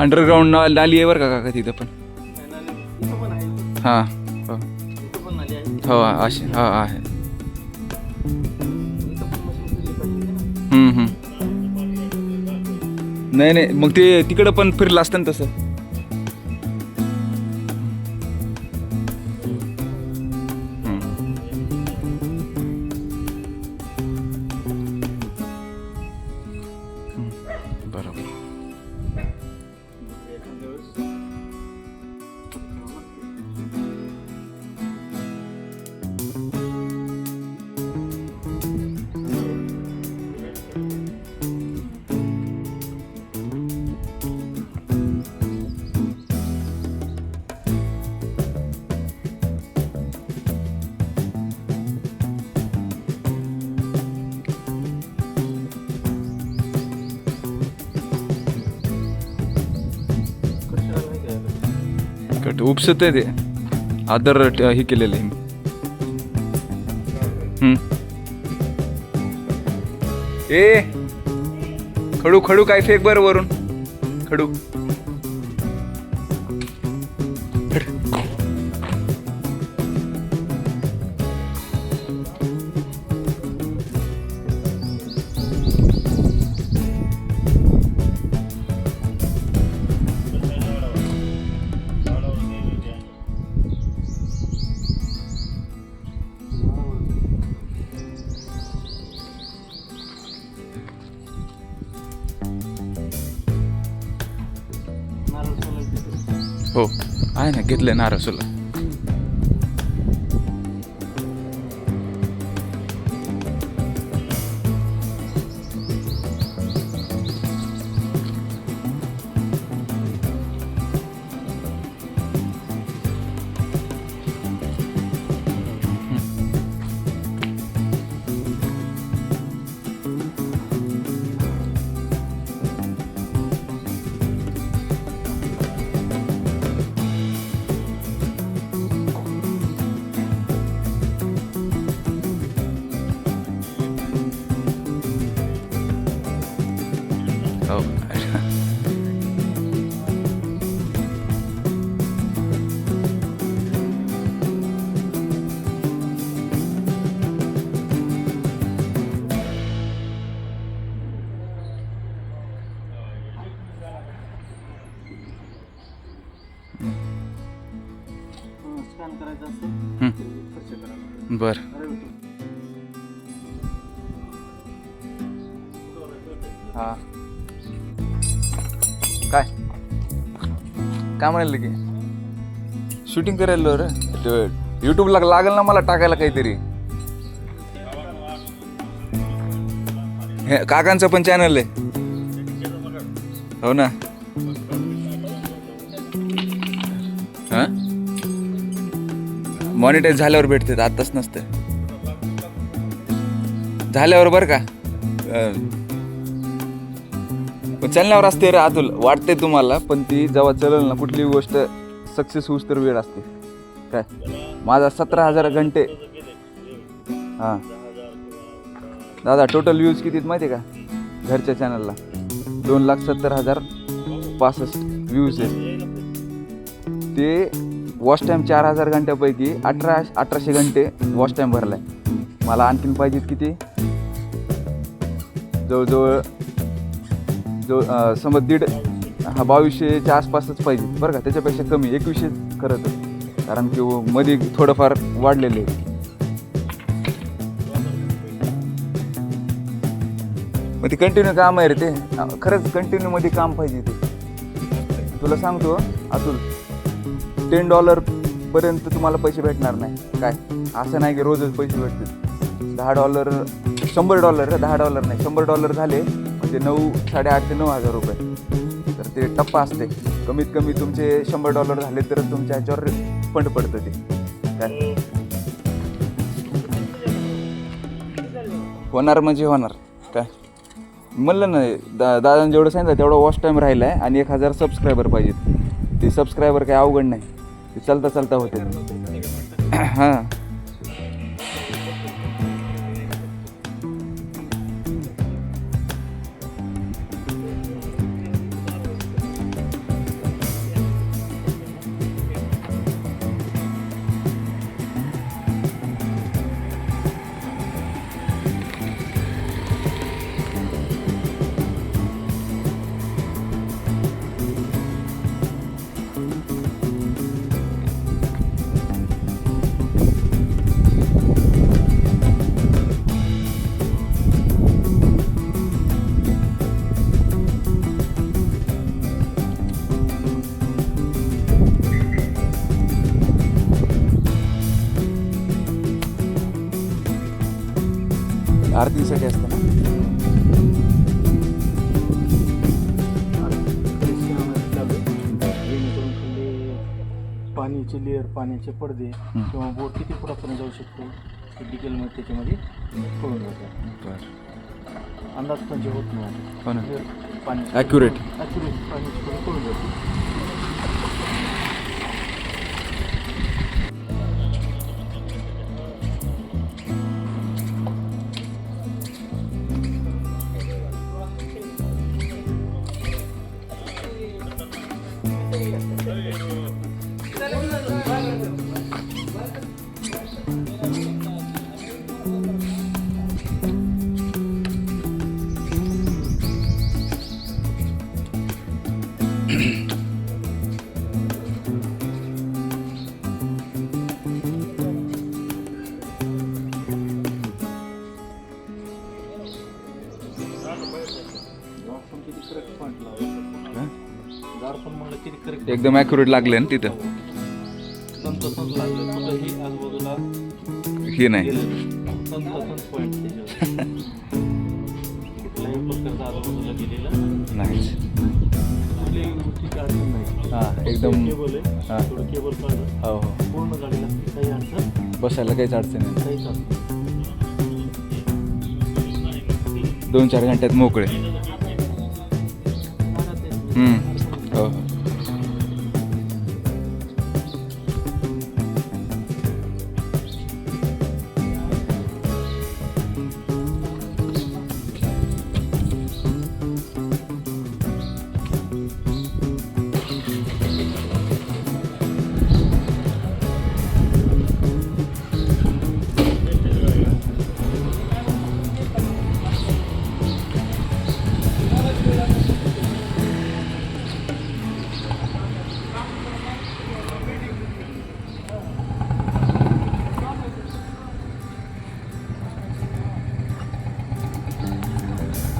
Underground नाली आहे बरं का काका तिथं पण. हां हो असे हा आहे. नाही नाही मग ते तिकडं पण फिरलं असतं ना तसं. बरोबर. कट उपसत आहे ते आदर हे केलेलं आहे. ए खडू खडू काय फेक बर वरून खडू. आहे ना, घेतलंय ना रसोला. हो. स्कॅन करायचं असेल हम्म. खर्च करा. बर. हा काय काय म्हणाले की शूटिंग करायला रे यूट्यूबला लागेल ना मला टाकायला काहीतरी. हे काकांचं पण चॅनल आहे. हो ना. हा मॉनिटाईज झाल्यावर भेटते, आताच नसतं. झाल्यावर बरं का चॅनलवर असते रे अतुल, वाटते तुम्हाला, पण ती जेव्हा चलेल ना कुठली गोष्ट सक्सेस होऊस तर वेळ असते. काय माझा 17,000 घंटे. हां दादा टोटल व्ह्यूज किती माहिती आहे का घरच्या चॅनलला? 2,70,065 व्ह्यूज आहेत. ते वॉच टाईम 4,000 घंट्यापैकी 1800 घंटे वॉच टाईम भरला आहे. मला आणखीन पाहिजेत किती, जवळजवळ समज 2200च्या आसपासच पाहिजे बरं का, त्याच्यापेक्षा कमी 2100 खरं तर, कारण की मध्ये थोडंफार वाढलेले आहे. मग ते कंटिन्यू काम आहे रे ते, खरंच कंटिन्यू मध्ये काम पाहिजे ते. तुला सांगतो अतुल, $10 पर्यंत तुम्हाला पैसे भेटणार नाही. काय असं नाही की रोजच पैसे भेटतील. $10 $100 रे, $10 नाही, $100 झाले म्हणजे 8,500 ते 9,000 रुपये. तर ते टप्पा असते, कमीत कमी तुमचे $100 झाले तर तुमच्या ह्याच्यावर फंड पडतं ते. काय होणार म्हणजे होणार. काय म्हणलं ना दादाने जेवढं सांगितलं तेवढा वॉच टाईम राहिला आहे आणि 1,000 सबस्क्रायबर पाहिजेत. ते सबस्क्रायबर काही अवघड नाही, ते चालता चालता होते. हां आरतीसाठी असतं ना. पाण्याचे लेअर, पाण्याचे पडदे किंवा बोट किती फुटापर्यंत जाऊ शकतो ते डिटेलमध्ये त्याच्यामध्ये कळून जातं. अंदाज पण जे होत नाही. हो ना, पाणी ॲक्युरेट पाण्याची कळून जाते. एकदम ॲक्युरेट लागले ना तिथं. तसंच लागलं, कुठंही आजूबाजूला हे नाही गेलेलं तसंच पॉईंट त्याच्यावर. कुठल्याही प्रकारचा आजूबाजूला गेलेला नाहीच. कुठल्याही गोष्टीची अडचण नाही. हां एकदम. केबल आहे, हां. थोडं केबल काढलं हो हो, पूर्ण गाडीला काही अडचण बसायला काहीच अडचण नाही. काहीच अडचण 2-4 घंट्यात मोकळे. हो हो.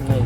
नाही.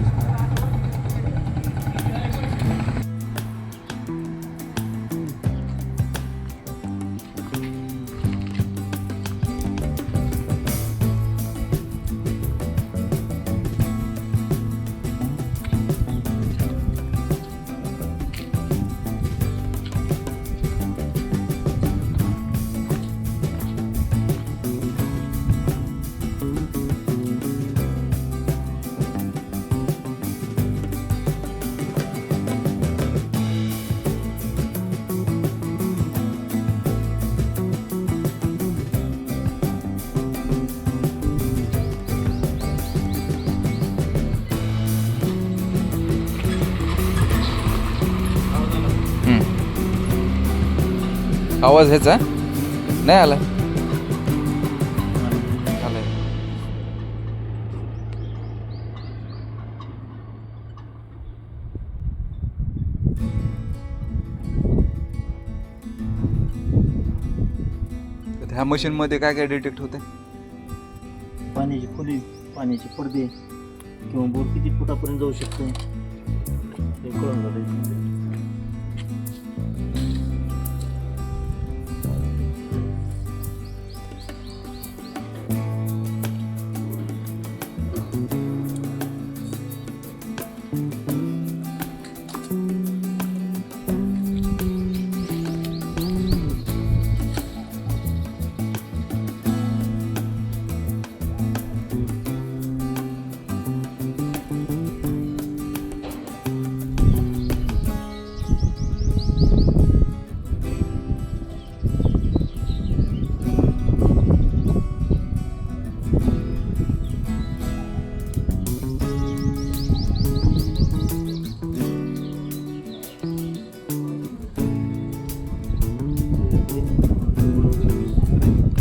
आवाज ह्याचा नाही आला. आलाय. ह्या मशीन मध्ये काय काय डिटेक्ट होते? पाण्याची खोली, पाण्याचे पडदे किंवा बोर किती फुटापर्यंत जाऊ शकतो हे कळून जातं.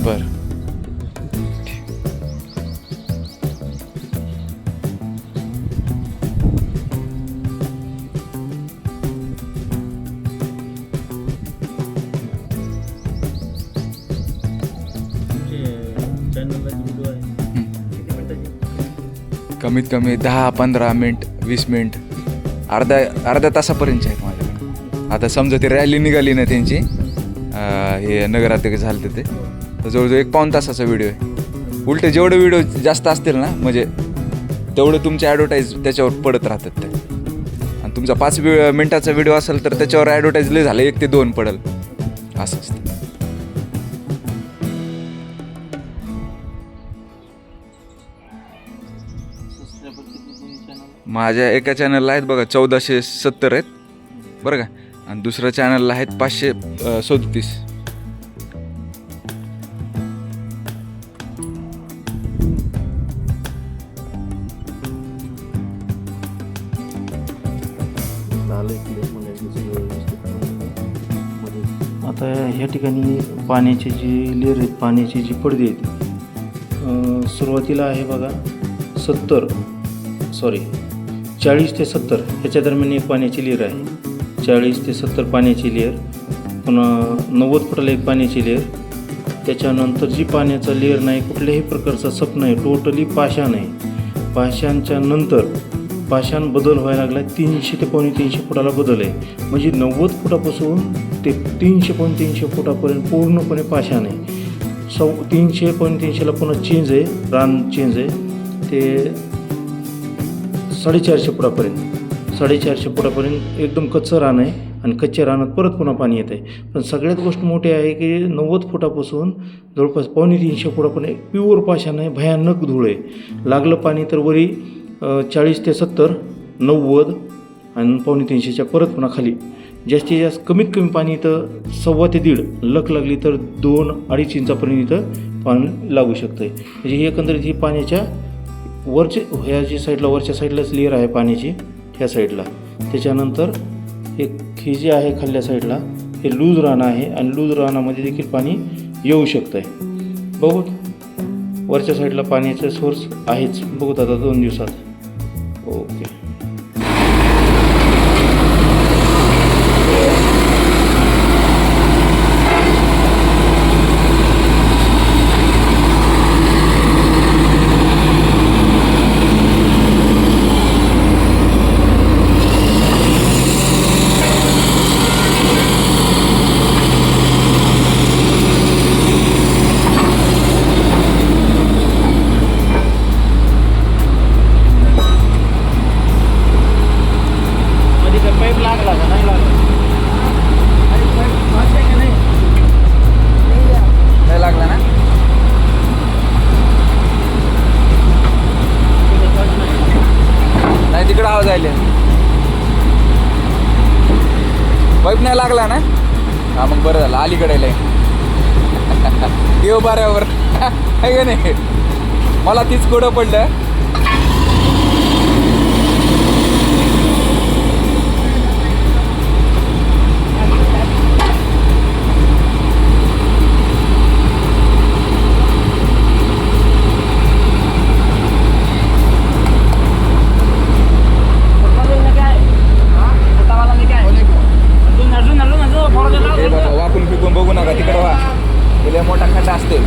बर. कमीत कमी 10-15 मिनिट, 20 मिनिट, अर्ध्या तासापर्यंत आहेत माझ्याकडे. आता समजा ती रॅली निघाली ना त्यांची, हे नगराध्यक्ष झालं ते, तर जवळजवळ 1-पाऊण तासाचा व्हिडिओ आहे. उलटे जेवढे व्हिडिओ जास्त असतील ना, म्हणजे तेवढं तुमचे ॲडव्हर्टाईज त्याच्यावर पडत राहतात ते. आणि तुमचा 5 मिनिटाचा व्हिडिओ असेल तर त्याच्यावर ॲडव्हर्टाईज लय झालं 1 ते 2 पडेल, असं असतं. माझ्या एका चॅनलला आहेत बघा 1470 आहेत बरं का, आणि दुसऱ्या चॅनलला आहेत 537. आता ह्या ठिकाणी पाण्याचे जे लेअर आहेत, पाण्याचे जे पडदे आहेत, सुरुवातीला आहे बघा 40 ते 70 ह्याच्या दरम्यान एक पाण्याची लेअर आहे. 40 ते 70 पाण्याची लेअर, पुन्हा 90 फुटाला एक पाण्याची लेअर. त्याच्यानंतर जी पाण्याचा लेअर नाही, कुठल्याही प्रकारचा सप नाही, टोटली पाषाण आहे. पाषाणच्या नंतर पाषाण बदल व्हायला लागला, 300 ते 350 फुटाला बदल आहे. म्हणजे 90 फुटापासून ते 300-350 फुटापर्यंत पूर्णपणे पाषाण आहे. 300-350ला पुन्हा चेंज आहे, रान चेंज आहे ते 450 फुटापर्यंत एकदम कच्चं रान आहे आणि कच्च्या रानात परत पुन्हा पाणी येत आहे. पण सगळ्यात गोष्ट मोठी आहे की 90 फुटापासून जवळपास 250 फुटापर्यंत प्युअर पाषाण आहे, भयानक धूळ आहे. लागलं पाणी तर वरी 40 ते 70, 90 आणि 250च्या परत पुन्हा खाली. जास्तीत जास्त कमीत कमी पाणी इथं 1.25 ते 1.5 लक लागली तर 2-2.5 इंचापर्यंत इथं पाणी लागू शकतं आहे. म्हणजे ही एकंदरीत ही पाण्याच्या ह्या जी साईडला वरच्या साईडलाच लेअर आहे पाण्याची, ह्या साईडला. त्याच्यानंतर हे जे आहे खाल्ल्या साईडला हे लूज रान आहे आणि लूज रानामध्ये देखील पाणी येऊ शकतं आहे. बघू वरच्या साईडला पाण्याचा सोर्स आहेच, बघूत आता 2 दिवसात. ओके. पाईप लागला का नाही लागला? नाही लागला ना? नाही तिकडे आवाज आले. पाईप नाही लागला ना? हा मग बरं झालं, अलीकडे देव बाऱ्यावर आहे का नाही? मला तीच कोडं पडलं. वाकून फिकून बघू नका, तिकडे वा, तिला मोठा खड्डा असते.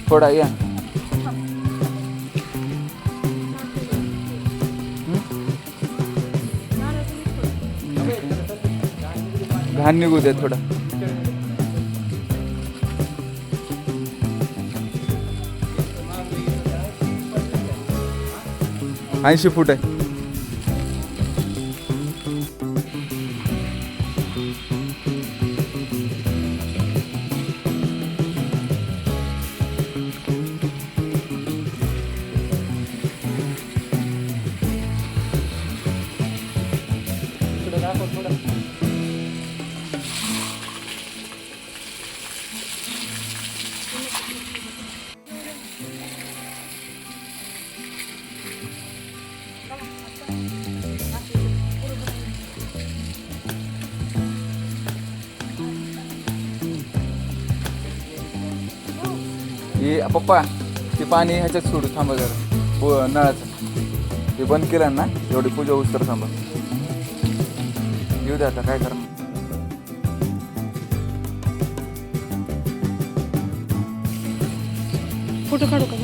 थोडा या. घाण निघू दे थोडा. 80 फूट आहे. हे पप्पा ते पाणी ह्याच्यात सोडू थांबा जरा नळाचं ते बंद केलं ना एवढी पूजा होऊस तर थांबा येऊ दे आता काय करणार फोटो काढू का